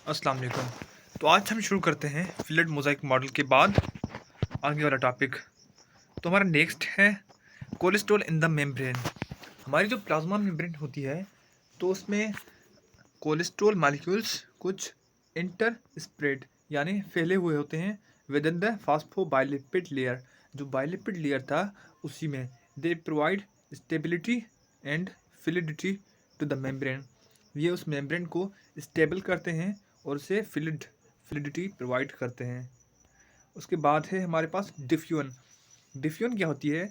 अस्सलाम वालेकुम। तो आज हम शुरू करते हैं फिलेट मोज़ाइक मॉडल के बाद आगे वाला टॉपिक। तो हमारा नेक्स्ट है कोलेस्ट्रॉल इन द मेम्ब्रेन। हमारी जो प्लाज्मा मेम्ब्रेन होती है, तो उसमें कोलेस्ट्रॉल मॉलिक्यूल्स कुछ इंटर स्प्रेड यानी फैले हुए होते हैं within the phosphobilipid layer. जो बाइलिपिड लेयर था उसी में they provide stability and fluidity to the membrane. ये उस मेम्ब्रेन को स्टेबल करते हैं और उसे फिलिडिटी प्रोवाइड करते हैं। उसके बाद है हमारे पास डिफ्यूजन। डिफ्यूजन क्या होती है?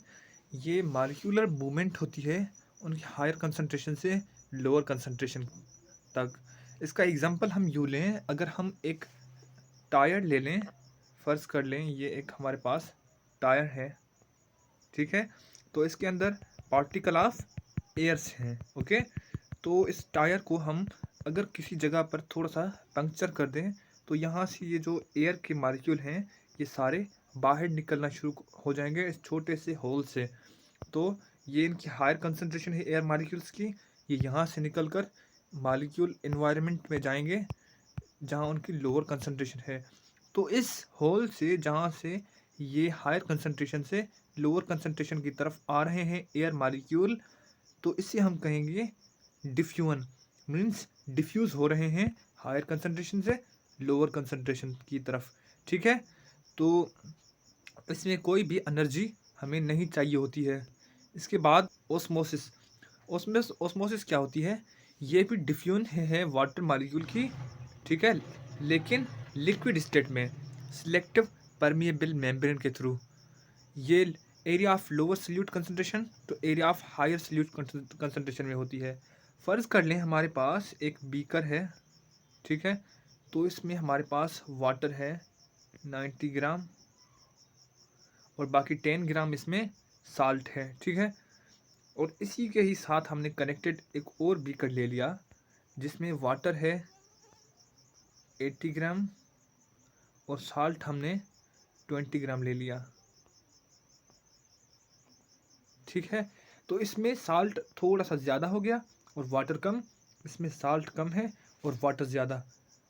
ये मॉलिक्यूलर मूवमेंट होती है उनकी हायर कंसंट्रेशन से लोअर कंसंट्रेशन तक। इसका एग्जांपल हम यूँ लें, अगर हम एक टायर ले लें, फ़र्ज़ कर लें ये एक हमारे पास टायर है, ठीक है? तो इसके अंदर पार्टिकल ऑफ एयर्स हैं, ओके? तो इस टायर को हम अगर किसी जगह पर थोड़ा-सा पंक्चर कर दें, तो यहाँ से ये जो एयर के मॉलिक्यूल हैं, ये सारे बाहर निकलना शुरू हो जाएँगे इस छोटे से होल से। तो ये इनकी हायर कंसंट्रेशन है एयर मॉलिक्यूल्स की, ये यहाँ से निकल कर मॉलिक्यूल एनवायरनमेंट में जाएँगे, जहाँ उनकी लोअर कंसंट्रेशन है। तो इस होल से जहाँ से ये हायर कंसंट्रेशन से लोअर कंसंट्रेशन की तरफ आ रहे हैं एयर मॉलिक्यूल, तो इसे हम कहेंगे डिफ्यूजन। मीन्स डिफ्यूज़ हो रहे हैं हायर कंसंट्रेशन से लोअर कंसंट्रेशन की तरफ, ठीक है? तो इसमें कोई भी एनर्जी हमें नहीं चाहिए होती है। इसके बाद ऑस्मोसिस। ऑस्मोसिस क्या होती है? ये भी डिफ्यूजन है वाटर मॉलिक्यूल की, ठीक है? लेकिन लिक्विड स्टेट में सिलेक्टिव परमिएबल मेम्ब्रेन के थ्रू। ये area of lower solute concentration तो area of higher solute concentration में होती है। फ़र्ज़ कर लें हमारे पास एक बीकर है, ठीक है? तो इसमें हमारे पास वाटर है 90 ग्राम और बाकी 10 ग्राम इसमें साल्ट है, ठीक है? और इसी के ही साथ हमने कनेक्टेड एक और बीकर ले लिया जिसमें वाटर है 80 ग्राम और साल्ट हमने 20 ग्राम ले लिया, ठीक है? तो इसमें साल्ट थोड़ा-सा ज़्यादा हो गया और वाटर कम, इसमें साल्ट कम है और वाटर ज़्यादा,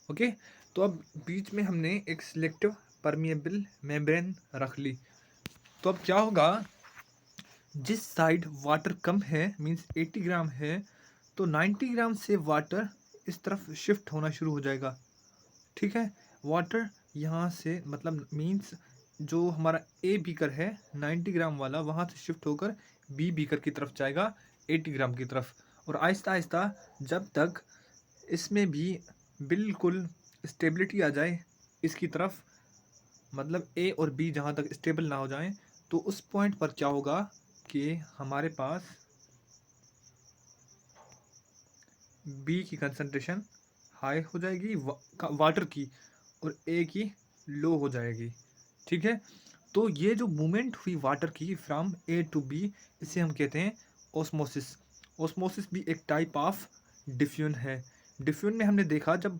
ओके? तो अब बीच में हमने एक सिलेक्टिव परमिएबल मेम्ब्रेन रख ली। तो अब क्या होगा, जिस साइड वाटर कम है मीन्स 80 ग्राम है, तो 90 ग्राम से वाटर इस तरफ शिफ्ट होना शुरू हो जाएगा, ठीक है? वाटर यहाँ से मतलब मीन्स जो हमारा ए बीकर है 90 ग्राम वाला, वहाँ से शिफ्ट होकर बी बीकर की तरफ जाएगा 80 ग्राम की तरफ। और आहिस्ता-आहिस्ता जब तक इसमें भी बिल्कुल स्टेबिलिटी आ जाए इसकी तरफ, मतलब ए और बी जहाँ तक स्टेबल ना हो जाएँ, तो उस पॉइंट पर क्या होगा कि हमारे पास बी की कंसंट्रेशन हाई हो जाएगी वाटर की और ए की लो हो जाएगी, ठीक है? तो ये जो मूवमेंट हुई वाटर की फ्रॉम ए टू बी, इसे हम कहते हैं ऑस्मोसिस। ऑस्मोसिस भी एक टाइप ऑफ डिफ्यूजन है। डिफ्यूजन में हमने देखा जब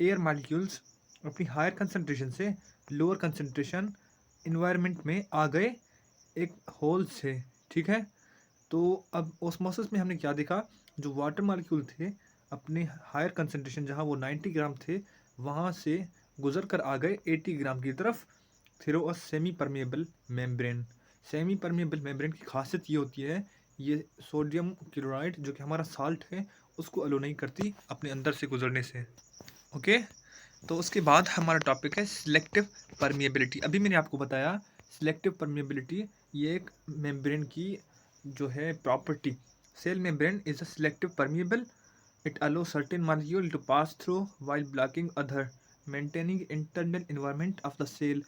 एयर मॉलिक्यूल्स अपनी हायर कंसंट्रेशन से लोअर कंसंट्रेशन इन्वायरमेंट में आ गए एक होल से, ठीक है? तो अब ऑस्मोसिस में हमने क्या देखा, जो वाटर मॉलिक्यूल थे अपने हायर कंसंट्रेशन जहाँ वो 90 ग्राम थे, वहाँ से गुजर कर आ गए 80 ग्राम की तरफ through a semi permeable membrane. Semi permeable membrane की खासियत ये होती है, ये सोडियम क्लोराइड जो कि हमारा साल्ट है उसको अलो नहीं करती अपने अंदर से गुजरने से, ओके? तो उसके बाद हमारा टॉपिक है सिलेक्टिव परमिएबिलिटी। अभी मैंने आपको बताया सिलेक्टिव परमिएबिलिटी ये एक मेम्ब्रेन की जो है property. Cell membrane is a selective permeable, it allow certain molecule to pass through while blocking other, maintaining internal environment of the cell.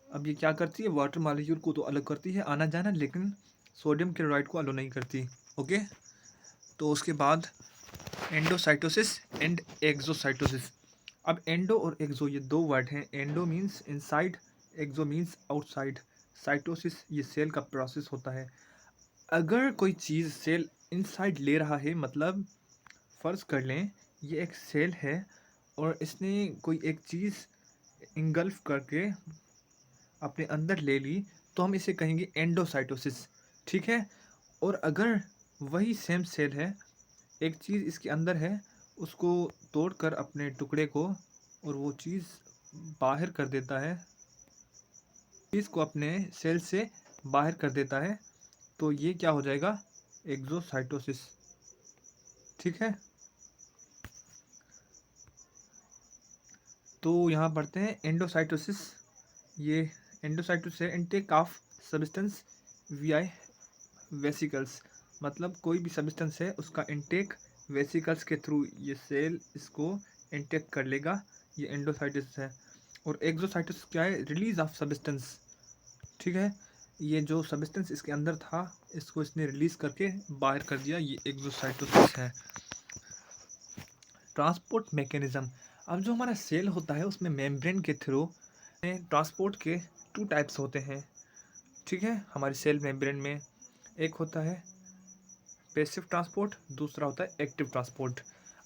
अब ये क्या करती है, वाटर मॉलिक्यूल को तो अलग करती है आना जाना, लेकिन सोडियम क्लोराइड को अलो नहीं करती, ओके? तो उसके बाद एंडोसाइटोसिस एंड एक्सोसाइटोसिस। अब एंडो और एक्सो ये दो वर्ड हैं। एंडो मीन्स इनसाइड, एक्सो मीन्स आउटसाइड। साइटोसिस ये सेल का प्रोसेस होता है। अगर कोई चीज़ सेल इनसाइड ले रहा है, मतलब फ़र्ज़ कर लें ये एक सेल है और इसने कोई एक चीज़ इंगल्फ करके अपने अंदर ले ली, तो हम इसे कहेंगे एंडोसाइटोसिस, ठीक है? और अगर वही सेम सेल है, एक चीज़ इसके अंदर है, उसको तोड़कर अपने टुकड़े को और वो चीज़ बाहर कर देता है, चीज़ को अपने सेल से बाहर कर देता है, तो ये क्या हो जाएगा? एक्सोसाइटोसिस। ठीक है, तो यहाँ पढ़ते हैं एंडोसाइटोसिस। ये एंडोसाइटोसिस है intake of substance VI vesicles, मतलब कोई भी सब्सटेंस है उसका इनटेक वेसिकल्स के थ्रू ये सेल इसको इनटेक कर लेगा, ये एंडोसाइटोसिस है। और एक्सोसाइटोसिस क्या है? Release of substance. ठीक है, ये जो सब्सटेंस इसके अंदर था इसको इसने रिलीज करके बाहर कर दिया, ये एक्सोसाइटोसिस है। Transport mechanism. अब जो हमारा सेल होता है उसमें मेम्ब्रेन के थ्रू ट्रांसपोर्ट के टू टाइप्स होते हैं। ठीक है, हमारी सेल मेम्ब्रेन में एक होता है पैसिव ट्रांसपोर्ट, दूसरा होता है एक्टिव ट्रांसपोर्ट।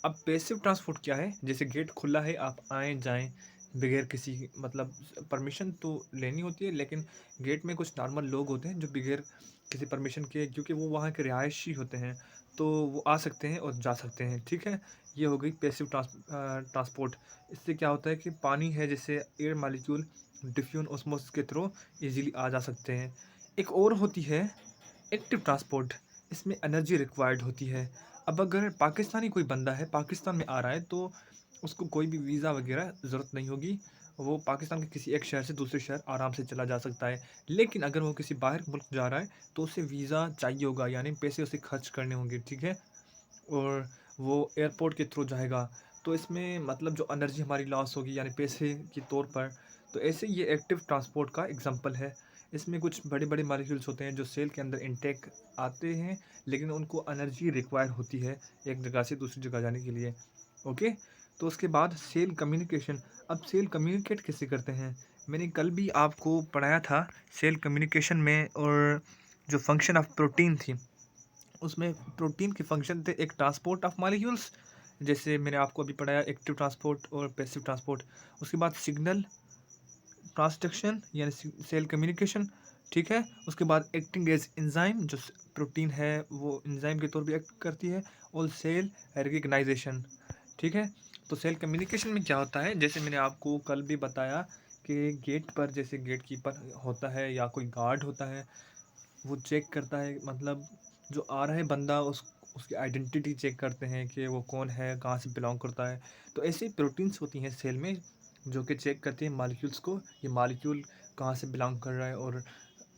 अब पैसिव ट्रांसपोर्ट क्या है? जैसे गेट खुला है, आप आए जाएं बगैर किसी मतलब परमिशन तो लेनी होती है, लेकिन गेट में कुछ नॉर्मल लोग होते हैं जो बगैर किसी परमिशन के, क्योंकि वो वहाँ के रिहायशी होते हैं, तो वो आ सकते हैं और जा सकते हैं। ठीक है, ये हो गई पैसिव ट्रांसपोर्ट। इससे क्या होता है कि पानी है जैसे एयर मालिक्यूल डिफ्यूजन ऑस्मोसिस के थ्रू इजीली आ जा सकते हैं। एक और होती है एक्टिव ट्रांसपोर्ट, इसमें एनर्जी रिक्वायर्ड होती है। अब अगर पाकिस्तानी कोई बंदा है, पाकिस्तान में आ रहा है, तो उसको कोई भी वीज़ा वगैरह ज़रूरत नहीं होगी, वो पाकिस्तान के किसी एक शहर से दूसरे शहर आराम से चला जा सकता है। लेकिन अगर वो किसी बाहर मुल्क जा रहा है तो उसे वीज़ा चाहिए होगा, यानी पैसे उसे खर्च करने होंगे। ठीक है, और वो एयरपोर्ट के थ्रू जाएगा, तो इसमें मतलब जो एनर्जी हमारी लॉस होगी यानी पैसे के तौर पर, तो ऐसे ये एक्टिव ट्रांसपोर्ट का एग्जांपल है। इसमें कुछ बड़े बड़े मॉलिक्यूल्स होते हैं जो सेल के अंदर इनटेक आते हैं, लेकिन उनको एनर्जी रिक्वायर होती है एक जगह से दूसरी जगह जाने के लिए। ओके, तो उसके बाद सेल कम्युनिकेशन। अब सेल कम्युनिकेट कैसे करते हैं? मैंने कल भी आपको पढ़ाया था सेल कम्युनिकेशन में, और जो फंक्शन ऑफ प्रोटीन थी उसमें प्रोटीन के फंक्शन थे एक ट्रांसपोर्ट ऑफ मॉलिक्यूल्स, जैसे मैंने आपको अभी पढ़ाया एक्टिव ट्रांसपोर्ट और पैसिव ट्रांसपोर्ट। उसके बाद सिग्नल ट्रांसडक्शन यानी सेल कम्युनिकेशन। ठीक है, उसके बाद एक्टिंग एज एंजाइम, जो प्रोटीन है वो एंजाइम के तौर पर एक्ट करती है, और सेल रिकग्नाइजेशन। ठीक है, तो सेल कम्युनिकेशन में क्या होता है, जैसे मैंने आपको कल भी बताया कि गेट पर जैसे गेट कीपर होता है या कोई गार्ड होता है, वो चेक करता है, मतलब जो आ रहा है बंदा उसकी आइडेंटिटी चेक करते हैं कि वो कौन है, कहाँ से बिलोंग करता है। तो ऐसे ही प्रोटीन्स होती हैं सेल में जो कि चेक करती हैं मॉलिक्यूल्स को, ये मॉलिक्यूल कहाँ से बिलोंग कर रहा है, और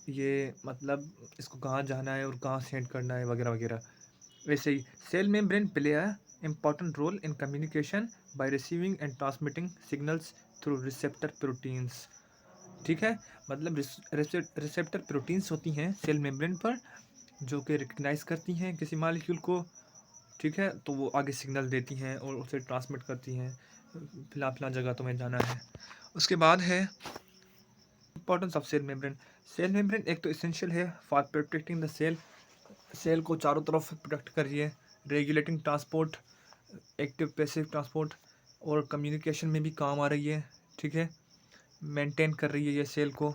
ये मतलब इसको कहाँ जाना है और कहाँ सेंड करना है वगैरह वगैरह। वैसे ही cell membrane play a important role in communication by receiving and transmitting signals through receptor proteins. ठीक है, मतलब रिसेप्टर प्रोटीन्स होती हैं सेल मेम्ब्रेन पर जो कि रिकग्नाइज करती हैं किसी मॉलिक्यूल को। ठीक है, तो वो आगे सिग्नल देती हैं और उसे ट्रांसमिट करती हैं, फिलहाल फिलहाल जगह तुम्हें जाना है। उसके बाद है importance of cell membrane. Cell membrane एक तो इसेंशियल है for protecting the cell, cell को चारों तरफ प्रोटेक्ट कर रही है, regulating transport, active passive transport, और कम्युनिकेशन में भी काम आ रही है। ठीक है, मेंटेन कर रही है ये सेल को,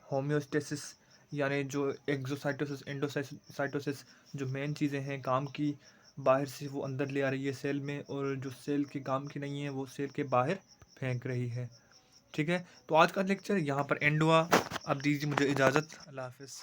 होम्योस्टेसिस यानी जो एक्सोसाइटोसिस एंडोसाइटोसिस जो मेन चीज़ें हैं काम की, बाहर से वो अंदर ले आ रही है सेल में, और जो सेल के काम की नहीं है वो सेल के बाहर फेंक रही है। ठीक है, तो आज का लेक्चर यहाँ पर एंड हुआ। अब दीजिए मुझे इजाज़त। अल्लाह हाफिज़।